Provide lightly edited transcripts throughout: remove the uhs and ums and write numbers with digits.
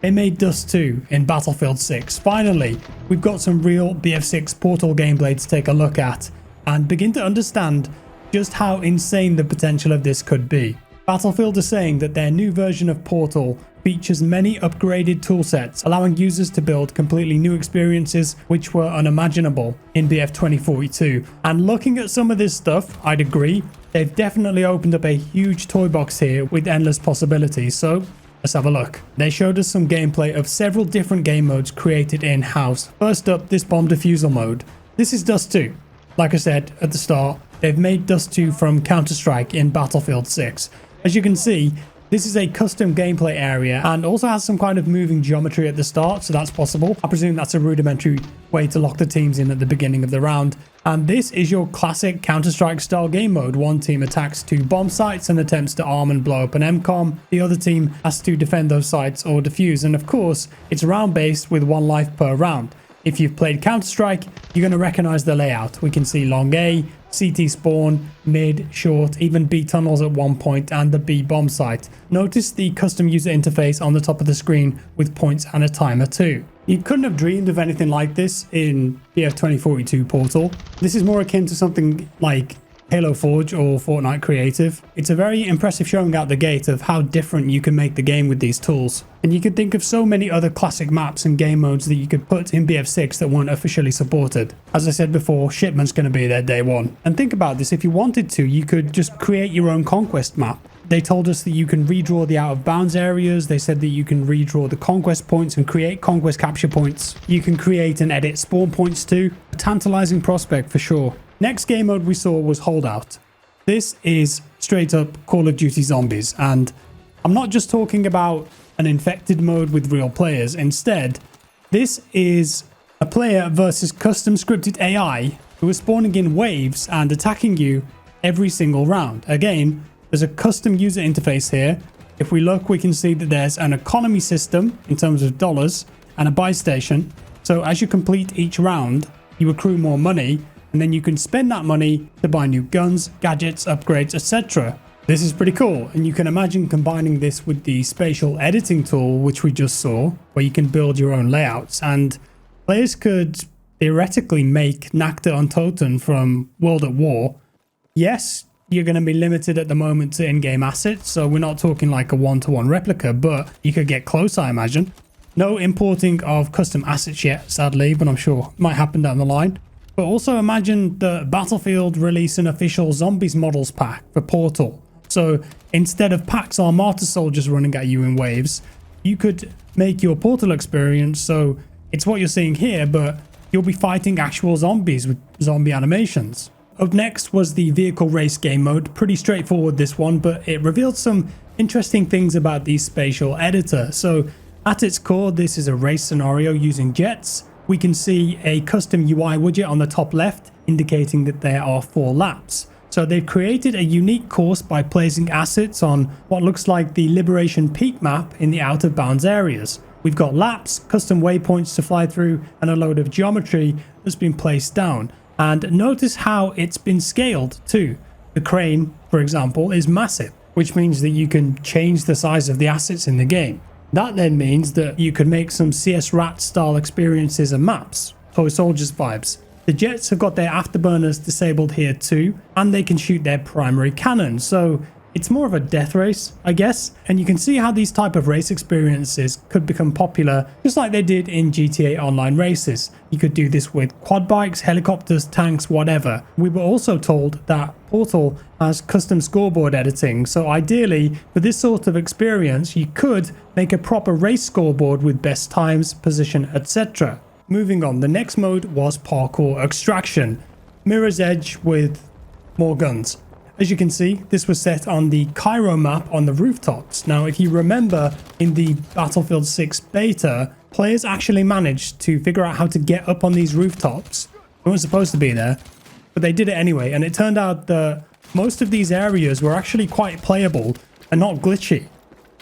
They made Dust 2 in Battlefield 6. Finally, we've got some real BF6 Portal gameplay to take a look at and begin to understand just how insane the potential of this could be. Battlefield is saying that their new version of Portal features many upgraded toolsets, allowing users to build completely new experiences which were unimaginable in BF 2042. And looking at some of this stuff, I'd agree, they've definitely opened up a huge toy box here with endless possibilities. So let's have a look. They showed us some gameplay of several different game modes created in-house. First up, this bomb defusal mode. This is Dust 2. Like I said at the start, they've made Dust 2 from Counter-Strike in Battlefield 6. As you can see, this is a custom gameplay area and also has some kind of moving geometry at the start, so that's possible. I presume that's a rudimentary way to lock the teams in at the beginning of the round. And this is your classic Counter-Strike style game mode. One team attacks two bomb sites and attempts to arm and blow up an MCOM. The other team has to defend those sites or defuse. And of course, it's round based with 1 life per round. If you've played Counter-Strike, you're going to recognize the layout. We can see long A, CT spawn, mid, short, even B tunnels at one point, and the B bomb site. Notice the custom user interface on the top of the screen with points and a timer too. You couldn't have dreamed of anything like this in BF 2042 Portal. This is more akin to something like Halo Forge or Fortnite Creative. It's a very impressive showing out the gate of how different you can make the game with these tools. And you could think of so many other classic maps and game modes that you could put in BF6 that weren't officially supported. As I said before, Shipment's going to be there day one. And think about this, if you wanted to, you could just create your own conquest map. They told us that you can redraw the out of bounds areas. They said that you can redraw the conquest points and create conquest capture points. You can create and edit spawn points too. A tantalizing prospect for sure. Next game mode we saw was Holdout. This is straight up Call of Duty Zombies, and I'm not just talking about an infected mode with real players. Instead, this is a player versus custom scripted AI who is spawning in waves and attacking you every single round. Again, there's a custom user interface here. If we look, we can see that there's an economy system in terms of dollars and a buy station. So as you complete each round, you accrue more money, and then you can spend that money to buy new guns, gadgets, upgrades, etc. This is pretty cool, and you can imagine combining this with the spatial editing tool, which we just saw, where you can build your own layouts, and players could theoretically make Nakta and Toten from World at War. Yes, you're going to be limited at the moment to in-game assets, so we're not talking like a one-to-one replica, but you could get close, I imagine. No importing of custom assets yet, sadly, but I'm sure it might happen down the line. But also imagine the Battlefield release an official Zombies models pack for Portal. So instead of packs or martyr soldiers running at you in waves, you could make your Portal experience so it's what you're seeing here, but you'll be fighting actual zombies with zombie animations. Up next was the vehicle race game mode. Pretty straightforward this one, but it revealed some interesting things about the spatial editor. So at its core, this is a race scenario using jets. We can see a custom UI widget on the top left indicating that there are 4 laps. So they've created a unique course by placing assets on what looks like the Liberation Peak map in the out of bounds areas. We've got laps, custom waypoints to fly through, and a load of geometry that's been placed down. And notice how it's been scaled too. The crane, for example, is massive, which means that you can change the size of the assets in the game. That then means that you could make some CS Rat style experiences and maps, Toy Soldiers vibes. The jets have got their afterburners disabled here too, and they can shoot their primary cannon, so it's more of a death race, I guess. And you can see how these type of race experiences could become popular, just like they did in GTA Online races. You could do this with quad bikes, helicopters, tanks, whatever. We were also told that Portal has custom scoreboard editing, so ideally for this sort of experience you could make a proper race scoreboard with best times, position, etc. Moving on, the next mode was Parkour Extraction. Mirror's Edge with more guns. As you can see, this was set on the Cairo map on the rooftops. Now, if you remember in the Battlefield 6 beta, players actually managed to figure out how to get up on these rooftops. They weren't supposed to be there, but they did it anyway. And it turned out that most of these areas were actually quite playable and not glitchy.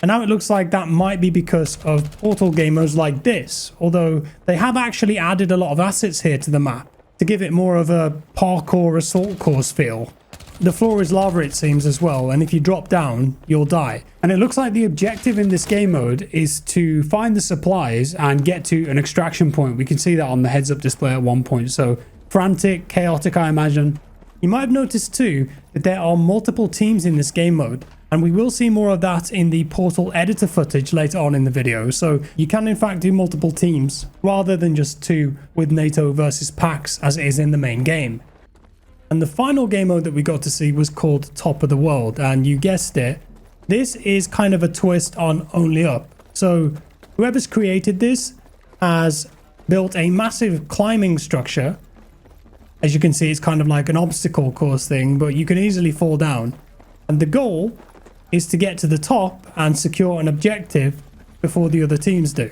And now it looks like that might be because of Portal gamers like this, although they have actually added a lot of assets here to the map to give it more of a parkour assault course feel. the floor is lava, it seems, as well, and if you drop down, you'll die. And it looks like the objective in this game mode is to find the supplies and get to an extraction point. We can see that on the heads-up display at one point. So frantic, chaotic, I imagine. You might have noticed too that there are multiple teams in this game mode, and we will see more of that in the Portal editor footage later on in the video. So you can in fact do multiple teams rather than just two with NATO versus Pax as it is in the main game. And the final game mode that we got to see was called Top of the World, and you guessed it, this is kind of a twist on Only Up. So whoever's created this has built a massive climbing structure. As you can see, it's kind of like an obstacle course thing, but you can easily fall down. And the goal is to get to the top and secure an objective before the other teams do.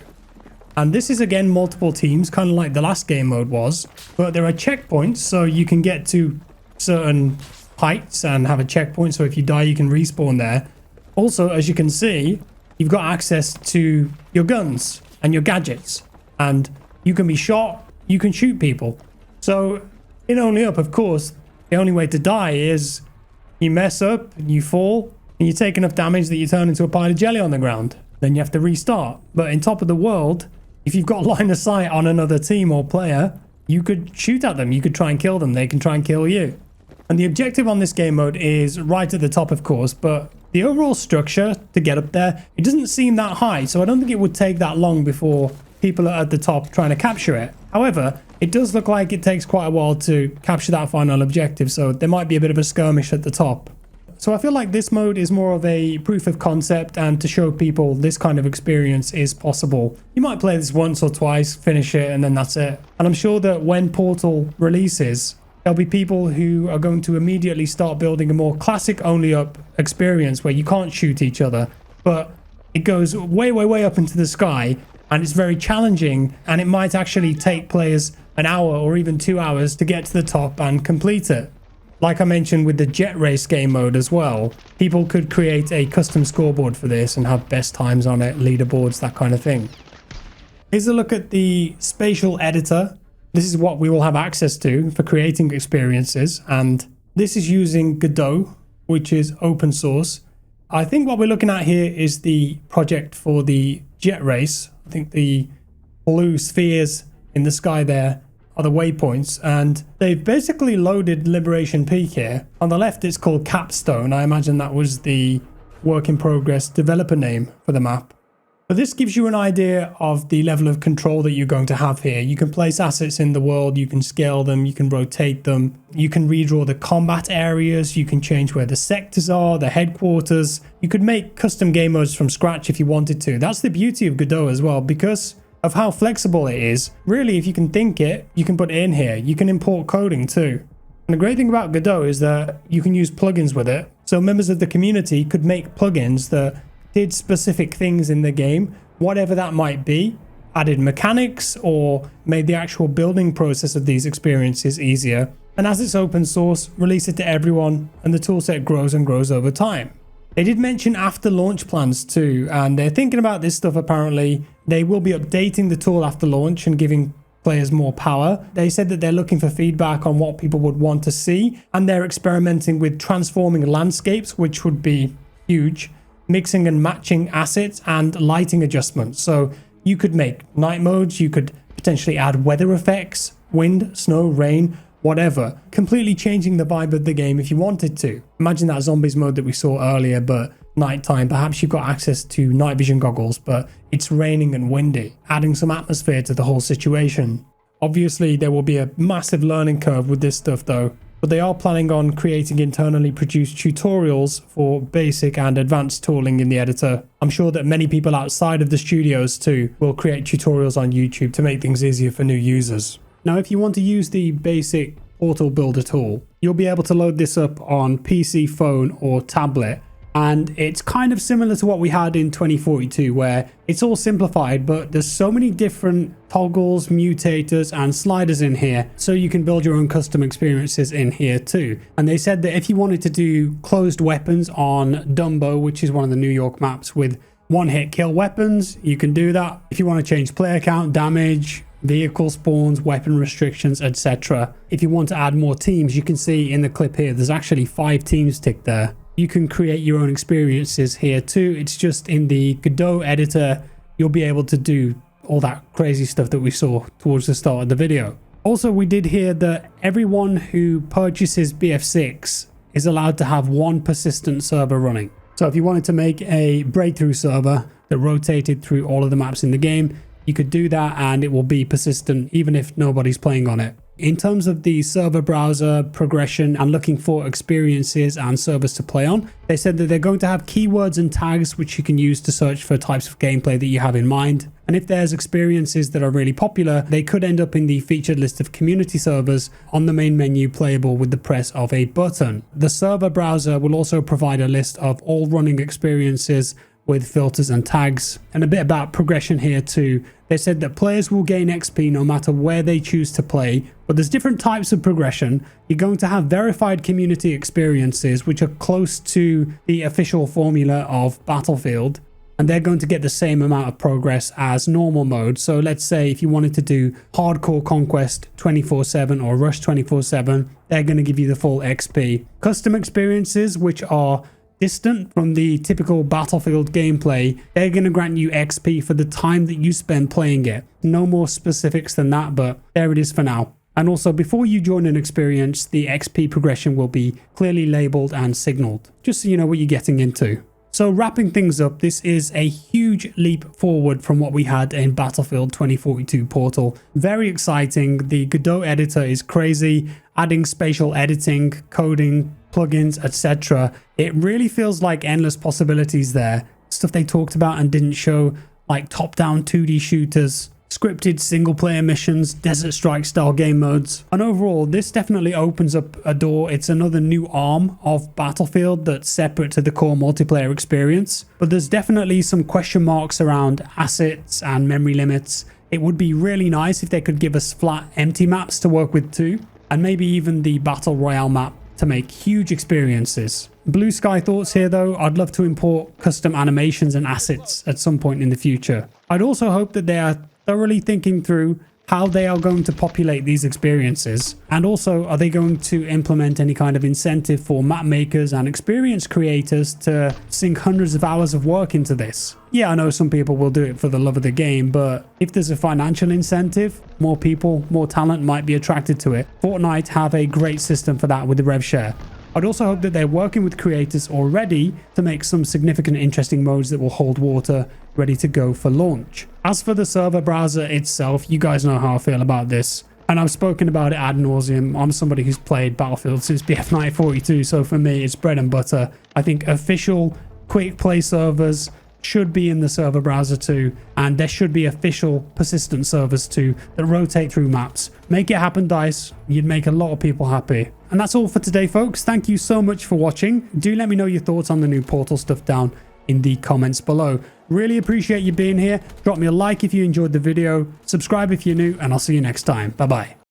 And this is again multiple teams, kind of like the last game mode was, but there are checkpoints, so you can get to certain heights and have a checkpoint, so if you die you can respawn there. Also, as you can see, you've got access to your guns and your gadgets, and you can be shot, you can shoot people. So in Only Up, of course, the only way to die is you mess up, you fall, and you take enough damage that you turn into a pile of jelly on the ground. Then you have to restart. But in Top of the World, if you've got line of sight on another team or player, you could shoot at them, you could try and kill them, they can try and kill you. And the objective on this game mode is right at the top, of course, but the overall structure to get up there, it doesn't seem that high, so I don't think it would take that long before people are at the top trying to capture it. However, it does look like it takes quite a while to capture that final objective, so there might be a bit of a skirmish at the top. So I feel like this mode is more of a proof of concept and to show people this kind of experience is possible. You might play this once or twice, finish it, and then that's it. And I'm sure that when Portal releases, there'll be people who are going to immediately start building a more classic Only Up experience where you can't shoot each other, but it goes way, way, way up into the sky, and it's very challenging, and it might actually take players an hour or even 2 hours to get to the top and complete it. Like I mentioned with the jet race game mode as well, people could create a custom scoreboard for this and have best times on it, leaderboards, that kind of thing. Here's a look at the spatial editor. This is what we will have access to for creating experiences, and this is using Godot, which is open source. I think what we're looking at here is the project for the jet race. I think the blue spheres in the sky there are the waypoints, and they've basically loaded Liberation Peak here. On the left it's called Capstone. I imagine that was the work in progress developer name for the map. But this gives you an idea of the level of control that you're going to have here. You can place assets in the world, you can scale them, you can rotate them, you can redraw the combat areas, you can change where the sectors are, the headquarters. You could make custom game modes from scratch if you wanted to. That's the beauty of Godot as well, because of how flexible it is. Really, if you can think it, you can put it in here. You can import coding too. And the great thing about Godot is that you can use plugins with it. So members of the community could make plugins that did specific things in the game, whatever that might be, added mechanics or made the actual building process of these experiences easier. And as it's open source, release it to everyone, and the toolset grows and grows over time. They did mention after launch plans too, and they're thinking about this stuff apparently. They will be updating the tool after launch and giving players more power. They said that they're looking for feedback on what people would want to see, and they're experimenting with transforming landscapes, which would be huge, mixing and matching assets, and lighting adjustments. So you could make night modes, you could potentially add weather effects, wind, snow, rain, whatever, completely changing the vibe of the game if you wanted to. Imagine that zombies mode that we saw earlier, but nighttime. Perhaps you've got access to night vision goggles, but it's raining and windy, adding some atmosphere to the whole situation. Obviously, there will be a massive learning curve with this stuff though, but they are planning on creating internally produced tutorials for basic and advanced tooling in the editor. I'm sure that many people outside of the studios too will create tutorials on YouTube to make things easier for new users. Now, if you want to use the basic Portal Builder tool, you'll be able to load this up on PC, phone, or tablet. And it's kind of similar to what we had in 2042, where it's all simplified, but there's so many different toggles, mutators, and sliders in here, so you can build your own custom experiences in here too. And they said that if you wanted to do closed weapons on Dumbo, which is one of the New York maps with one-hit kill weapons, you can do that. If you want to change player count, damage, vehicle spawns, weapon restrictions, etc. If you want to add more teams, you can see in the clip here, there's actually 5 teams ticked there. You can create your own experiences here too. It's just in the Godot editor, you'll be able to do all that crazy stuff that we saw towards the start of the video. Also, we did hear that everyone who purchases BF6 is allowed to have one persistent server running. So if you wanted to make a breakthrough server that rotated through all of the maps in the game, you could do that and it will be persistent even if nobody's playing on it. In terms of the server browser progression and looking for experiences and servers to play on, they said that they're going to have keywords and tags which you can use to search for types of gameplay that you have in mind. And if there's experiences that are really popular, they could end up in the featured list of community servers on the main menu, playable with the press of a button. The server browser will also provide a list of all running experiences with filters and tags. And a bit about progression here too. They said that players will gain XP no matter where they choose to play, but there's different types of progression. You're going to have verified community experiences, which are close to the official formula of Battlefield, and they're going to get the same amount of progress as normal mode. So let's say if you wanted to do Hardcore Conquest 24/7 or Rush 24/7, they're going to give you the full XP. Custom experiences, which are distant from the typical Battlefield gameplay, they're going to grant you XP for the time that you spend playing it. No more specifics than that, but there it is for now. And also, before you join an experience, the XP progression will be clearly labeled and signaled, just so you know what you're getting into. So wrapping things up, this is a huge leap forward from what we had in Battlefield 2042 Portal. Very exciting. The Godot editor is crazy, adding spatial editing, coding, plugins, etc. It really feels like endless possibilities there. Stuff they talked about and didn't show, like top-down 2D shooters, scripted single-player missions, Desert Strike style game modes. And overall, this definitely opens up a door. It's another new arm of Battlefield that's separate to the core multiplayer experience. But there's definitely some question marks around assets and memory limits. It would be really nice if they could give us flat, empty maps to work with too, and maybe even the Battle Royale map to make huge experiences. Blue sky thoughts here though. I'd love to import custom animations and assets at some point in the future. I'd also hope that they are thoroughly thinking through how they are going to populate these experiences, and also are they going to implement any kind of incentive for map makers and experience creators to sink hundreds of hours of work into this. Yeah, I know some people will do it for the love of the game, but if there's a financial incentive, more people, more talent might be attracted to it. Fortnite have a great system for that with the rev share. I'd also hope that they're working with creators already to make some significant interesting modes that will hold water, ready to go for launch. As for the server browser itself, you guys know how I feel about this, and I've spoken about it ad nauseum. I'm somebody who's played Battlefield since BF 1942, so for me it's bread and butter. I think official quick play servers should be in the server browser too, and there should be official persistent servers too that rotate through maps. Make it happen, DICE. You'd make a lot of people happy. And that's all for today, folks. Thank you so much for watching. Do let me know your thoughts on the new Portal stuff down in the comments below. Really appreciate you being here. Drop me a like if you enjoyed the video, subscribe if you're new, and I'll see you next time. Bye bye.